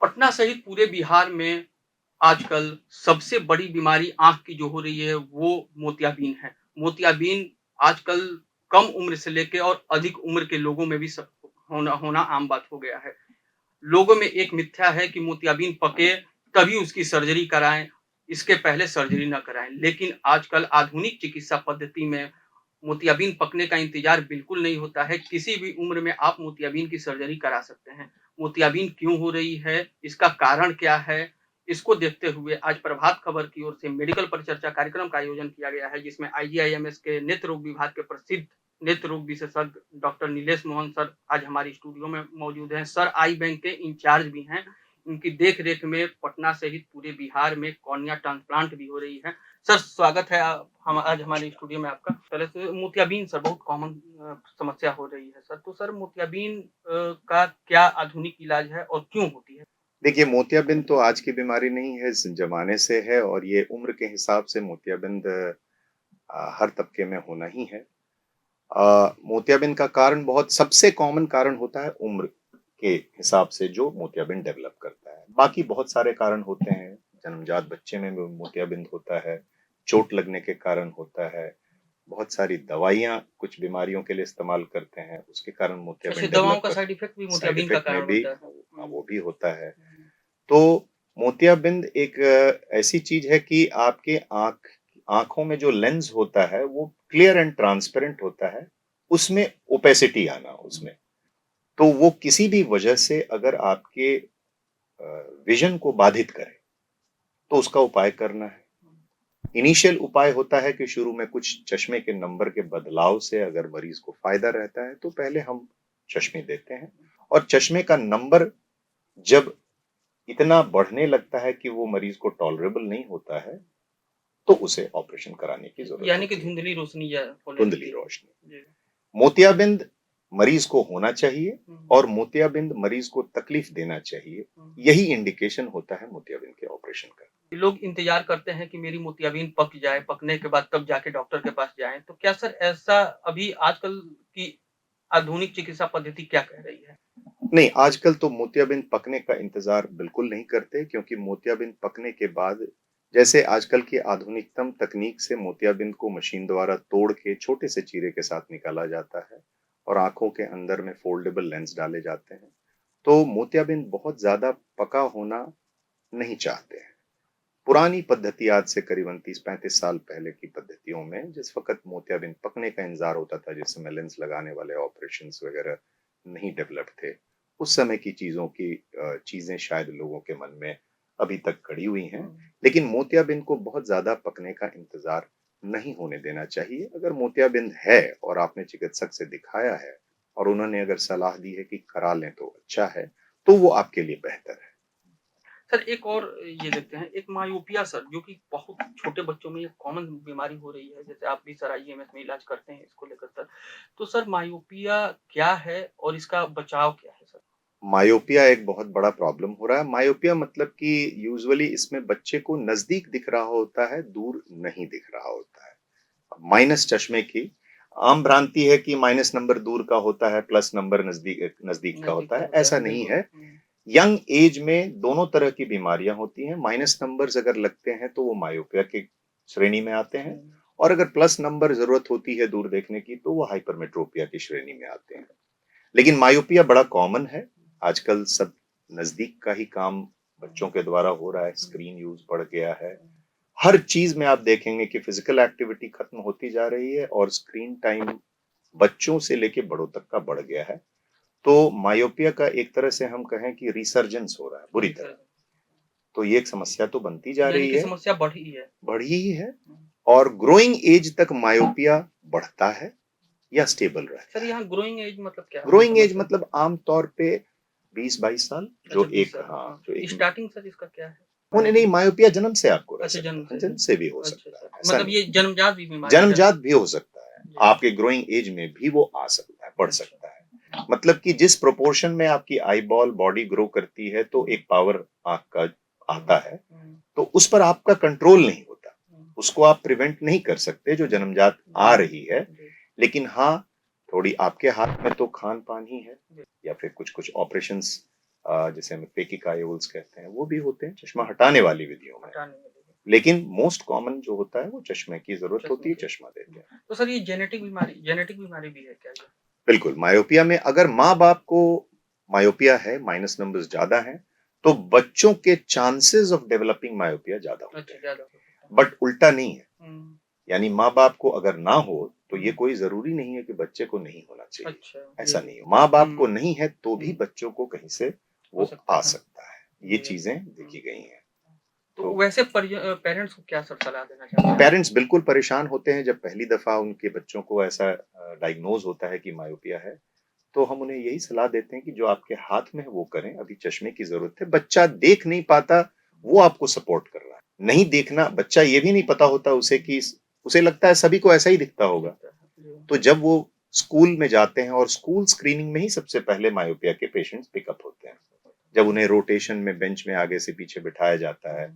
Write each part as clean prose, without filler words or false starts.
पटना सहित पूरे बिहार में आजकल सबसे बड़ी बीमारी आँख की जो हो रही है वो मोतियाबिंद है। मोतियाबिंद आजकल कम उम्र से लेके और अधिक उम्र के लोगों में भी स होना होना आम बात हो गया है। लोगों में एक मिथ्या है कि मोतियाबिंद पके तभी उसकी सर्जरी कराएँ, इसके पहले सर्जरी ना कराएँ। लेकिन आजकल आधुनिक चिकित्सा पद्धति में मोतियाबिंद पकने का इंतज़ार बिल्कुल नहीं होता है। किसी भी उम्र में आप मोतियाबिंद की सर्जरी करा सकते हैं। मोतियाबिंद क्यों हो रही है? इसका कारण क्या है? इसको देखते हुए आज प्रभात खबर की ओर से मेडिकल परिचर्चा कार्यक्रम का आयोजन किया गया है, जिसमें आईजीआईएमएस के नेत्र रोग विभाग के प्रसिद्ध नेत्र रोग विशेषज्ञ डॉक्टर नीलेश मोहन सर आज हमारी स्टूडियो में मौजूद हैं। सर आई बैंक के इंचार्ज भी हैं। उनकी देख-रेख में पटना सहित पूरे बिहार में कॉर्निया ट्रांसप्लांट भी हो रही है। सर स्वागत है हम आज हमारे स्टूडियो में आपका। पहले तो मोतियाबिंद सर बहुत कॉमन समस्या हो रही है सर। तो सर मोतियाबिंद का क्या आधुनिक इलाज है और क्यों होती है? देखिए, मोतियाबिंद तो आज की बीमारी नहीं है, इस ज़माने से है और ये उम्र के हिसाब से मोतियाबिंद हर तबके में होना ही है। मोतियाबिंद का कारण बहुत सबसे कॉमन कारण होता है उम्र के हिसाब से जो मोतियाबिंद डेवलप करता है। बाकी बहुत सारे कारण होते हैं, जन्मजात बच्चे में भी मोतियाबिंद होता है, चोट लगने के कारण होता है, बहुत सारी दवाइयाँ कुछ बीमारियों के लिए इस्तेमाल करते हैं, उसके कारण अच्छा मोतियाबिंद दवाओं डेवलप का कर साइड इफ़ेक्ट भी साइड मोतियाबिंद का इफ़ेक्ट में कारण भी होता है। वो भी होता है। तो मोतियाबिंद एक ऐसी चीज है कि आपके आंखों में जो लेंस होता है वो क्लियर एंड ट्रांसपेरेंट होता है, उसमें ओपेसिटी आना उसमें। तो वो किसी भी वजह से अगर आपके विजन को बाधित करे तो उसका उपाय करना है। इनिशियल उपाय होता है कि शुरू में कुछ चश्मे के नंबर के बदलाव से अगर मरीज को फायदा रहता है तो पहले हम चश्मे देते हैं, और चश्मे का नंबर जब इतना बढ़ने लगता है कि वो मरीज को टॉलरेबल नहीं होता है तो उसे ऑपरेशन कराने की जरूरत यानी कि होती है। धुंधली रोशनी या होने धुंधली लगती है। रोशनी। जी। मोतियाबिंद मरीज को होना चाहिए हुँ, और मोतियाबिंद मरीज को तकलीफ देना चाहिए। हुँ। यही इंडिकेशन होता है मोतियाबिंद के ऑपरेशन का। लोग इंतज़ार करते हैं कि मेरी मोतियाबिंद पक जाए, पकने के बाद तब जाके डॉक्टर के पास जाएँ। तो क्या सर ऐसा अभी आजकल की आधुनिक चिकित्सा पद्धति क्या कह रही है? नहीं, आजकल तो मोतियाबिंद पकने का इंतजार बिल्कुल नहीं करते, क्योंकि मोतियाबिंद पकने के बाद जैसे आजकल की आधुनिकतम तकनीक से मोतियाबिंद को मशीन द्वारा तोड़ के छोटे से चीरे के साथ निकाला जाता है और आंखों के अंदर में फोल्डेबल लेंस डाले जाते हैं। तो मोतियाबिंद बहुत ज्यादा पका होना नहीं चाहते हैं। पुरानी पद्धति आज से करीबन 30-35 साल पहले की पद्धतियों में जिस वक्त मोतियाबिंद पकने का इंतजार होता था, जिस समय लेंस लगाने वाले ऑपरेशन वगैरह नहीं डेवलप थे, उस समय की चीजों की चीजें शायद लोगों के मन में अभी तक खड़ी हुई हैं। लेकिन मोतियाबिंद को बहुत ज्यादा पकने का इंतजार नहीं होने देना चाहिए। अगर मोतियाबिंद है और आपने चिकित्सक से दिखाया है और उन्होंने अगर सलाह दी है कि करा लें तो अच्छा है, तो वो आपके लिए बेहतर है। सर एक और ये देखते हैं, एक मायोपिया सर जो कि बहुत छोटे बच्चों में ये कॉमन बीमारी हो रही है, जैसे आप भी सर आईएमएस में इलाज करते हैं इसको लेकर सर। तो सर मायोपिया क्या है और इसका बचाव क्या है सर? मायोपिया एक बहुत बड़ा प्रॉब्लम हो रहा है। मायोपिया मतलब कि यूजुअली इसमें बच्चे को नजदीक दिख रहा होता है, दूर नहीं दिख रहा होता है। माइनस चश्मे की आम भ्रांति है कि माइनस नंबर दूर का होता है, प्लस नंबर नजदीक नजदीक का नज़दीक होता का है। होता ऐसा है, नहीं बिल्कुल। है। यंग एज में दोनों तरह की बीमारियां होती हैं। माइनस नंबर्स अगर लगते हैं तो वो मायोपिया की श्रेणी में आते हैं, और अगर प्लस नंबर जरूरत होती है दूर देखने की तो वो हाइपरमेट्रोपिया की श्रेणी में आते हैं। लेकिन मायोपिया बड़ा कॉमन है। आजकल सब नजदीक का ही काम बच्चों के द्वारा हो रहा है, स्क्रीन यूज बढ़ गया है। हर चीज में आप देखेंगे कि फिजिकल एक्टिविटी खत्म होती जा रही है और स्क्रीन टाइम बच्चों से लेके बड़ों तक का बढ़ गया है। तो मायोपिया का एक तरह से हम कहें कि रिसर्जेंस हो रहा है बुरी तरह। तो ये एक समस्या तो बनती जा यानी रही कि है, समस्या बढ़ी है। बढ़ी ही है। और ग्रोइंग एज तक मायोपिया बढ़ता है या स्टेबल सर रहता है। यहाँ ग्रोइंग एज मतलब क्या मैं ग्रोइंग एज समझ मतलब आमतौर पे 20-22 साल जो अच्छा 20 एक साल हाँ हाँ। जो एक स्टार्टिंग सर इसका क्या है? होने नहीं, मायोपिया जन्म से आपको रह अच्छा सकता जन्म है, से जन्म है। से भी हो अच्छा सकता सर, है, ऐसा मतलब नहीं। ये जन्मजात भी बीमारी है जन्मजात भी हो सकता है, जी। आपके ग्रोइंग एज में भी वो आ सकता है, बढ़ अच्छा। सकता है। मतलब कि जिस प्रोपोर्शन में आपकी आई बॉल बॉडी ग्रो करती है तो एक पावर आंख का आता है, तो उस पर आपका कंट्रोल नहीं होता। उसको आप प्रिवेंट नहीं कर सकते जो जन्मजात आ रही है। लेकिन हाँ, थोड़ी आपके हाथ में तो खान पान ही है, या फिर कुछ कुछ ऑपरेशंस जिसे हम फेकिक आयोल्स कहते हैं, वो भी होते हैं चश्मा हटाने वाली विधियों में। हटाने में लेकिन मोस्ट कॉमन जो होता है वो चश्मे की ज़रूरत होती है, चश्मे चश्मा देते हैं। तो सर ये जेनेटिक बीमारी भी है क्या ये? बिल्कुल, मायोपिया में अगर माँ-बाप को मायोपिया है, माइनस नंबर्स ज़्यादा हैं, तो बच्चों के चांसेस ऑफ डेवलपिंग मायोपिया ज़्यादा होते अच्छा, हैं। ज़्यादा होता है। बट उल्टा नहीं है। हुँ, यानी माँ-बाप को अगर ना हो, तो ये हुँ। कोई ज़रूरी नहीं है कि बच्चे को नहीं होना चाहिए। अच्छा, ऐसा ये नहीं है। माँ-बाप को हुँ, नहीं है, तो भी हुँ, बच्चों को कहीं से हो वो सकता आ है। सकता है। ये ये चीज़ें हुँ, देखी गई हैं। तो तो वैसे पेरेंट्स को क्या सर सलाह देना चाहते हैं? पेरेंट्स बिल्कुल परेशान होते हैं जब पहली दफ़ा उनके बच्चों को ऐसा डायग्नोज़ होता है कि मायोपिया है। तो हम उन्हें यही सलाह देते हैं कि जो आपके हाथ में है वो करें, अभी चश्मे की ज़रूरत है। बच्चा देख नहीं पाता, वो आपको सपोर्ट कर रहा है। नहीं देखना, बच्चा ये भी नहीं पता होता उसे कि उसे लगता है सभी को ऐसा ही दिखता होगा। दिखता है, जी। तो जब वो स्कूल में जाते हैं और स्कूल स्क्रीनिंग में ही सबसे पहले मायोपिया के पेशेंट्स पिकअप होते हैं। जब उन्हें रोटेशन में बेंच में आगे से पीछे बिठाया जाता है,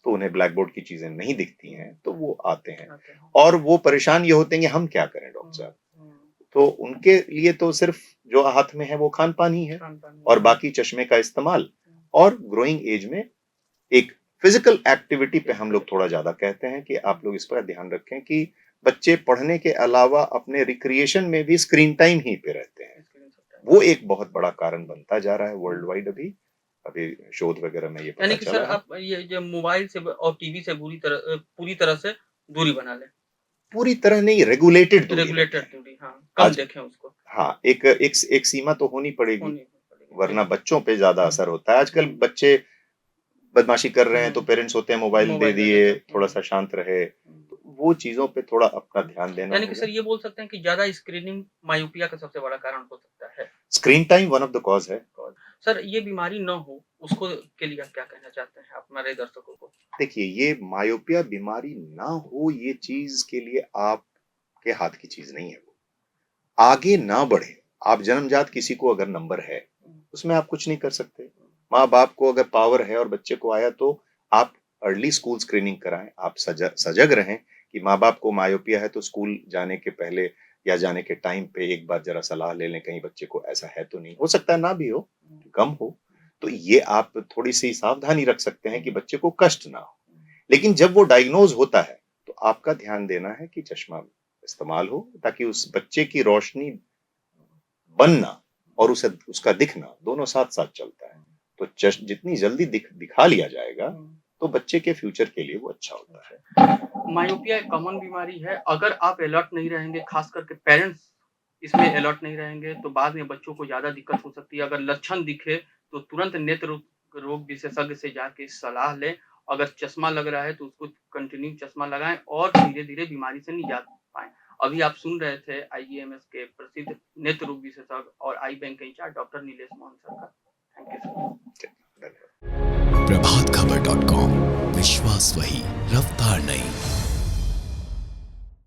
तो उन्हें ब्लैक बोर्ड की चीज़ें नहीं दिखती हैं, तो वो आते हैं। आते हैं। और वो परेशान ये होते हैं कि हम क्या करें डॉक्टर साहब? हुँ, तो उनके लिए तो सिर्फ जो हाथ में है वो खान-पान ही है खान-पान और बाकी चश्मे का इस्तेमाल और ग्रोइंग एज में एक फिजिकल एक्टिविटी पे हम लोग थोड़ा ज़्यादा कहते हैं कि आप लोग इस पर ध्यान रखें कि बच्चे पढ़ने के अलावा अपने रिक्रिएशन में भी स्क्रीन टाइम ही पे रहते हैं। वो एक बहुत बड़ा कारण बनता जा रहा है वर्ल्ड वाइड अभी। अभी शोध वगैरह में ये यानी पता कि सर चला है। आप ये जो मोबाइल से और टीवी से पूरी तरह से दूरी बना लें। पूरी तरह नहीं, रेगुलेटेड दूरी रेगुलेटेड रखें। दूरी, हाँ, कम आज देखें उसको, हाँ, एक सीमा तो होनी पड़ेगी, होनी पड़ेगी, वरना जी। बच्चों पे ज़्यादा असर होता है। आजकल बच्चे बदमाशी कर रहे हैं तो पेरेंट्स होते हैं मोबाइल दे मोबाइल दे दिए, देते हैं। थोड़ा-सा शांत रहे। तो वो चीज़ों पे थोड़ा अपना ध्यान देना यानी कि होगा। सर ये बोल सकते हैं कि ज़्यादा स्क्रीनिंग मायोपिया का सबसे बड़ा कारण हो सकता है। Screen time one of the cause है। और सर ये बीमारी ना हो, उसको के लिए आप क्या कहना चाहते हैं हमारे दर्शकों को? देखिए, ये मायोपिया बीमारी ना हो ये चीज़ के लिए आपके हाथ की चीज़ नहीं है वो। आगे ना बढ़े, आप जन्मजात किसी को अगर नंबर है, उसमें आप कुछ नहीं कर सकते। माँ-बाप को अगर पावर है और बच्चे को आया तो आप अर्ली स्कूल स्क्रीनिंग कराएँ, आप सजग रहें कि माँ-बाप को मायोपिया है तो स्कूल जाने के पहले या जाने के टाइम पे एक बार ज़रा सलाह ले लें, कहीं बच्चे को ऐसा है तो नहीं। हो सकता है ना भी हो, कम हो, तो ये आप थोड़ी-सी सावधानी रख सकते हैं कि बच्चे को कष्ट ना हो। लेकिन जब वो डायग्नोज़ होता है, तो आपका ध्यान देना है कि चश्मा इस्तेमाल हो ताकि उस बच्चे की रोशनी बनना और उसे उसका दिखना दोनों साथ-साथ चलता है। तो जितनी जल्दी दिखा लिया जाएगा, तो बच्चे के फ्यूचर के लिए वो अच्छा होता है। मायोपिया एक कॉमन बीमारी है, अगर आप अलर्ट नहीं रहेंगे, खास करके पेरेंट्स इसमें अलर्ट नहीं रहेंगे, तो बाद में बच्चों को ज़्यादा दिक्कत हो सकती है। अगर लक्षण दिखे, तो तुरंत नेत्र रोग विशेषज्ञ से जाके सलाह लें। अगर चश्मा लग रहा है, तो उसको कंटिन्यू चश्मा लगाएँ और धीरे-धीरे बीमारी से निजात पाएँ। अभी आप सुन रहे थे आईजीएमएस के प्रसिद्ध नेत्र रोग विशेषज्ञ और आई बैंक के incharge doctor Nilesh Mohan sir का। Thank you sir. धन्यवाद। प्रभात खबर .com, विश्वास वही, रफ्तार नहीं।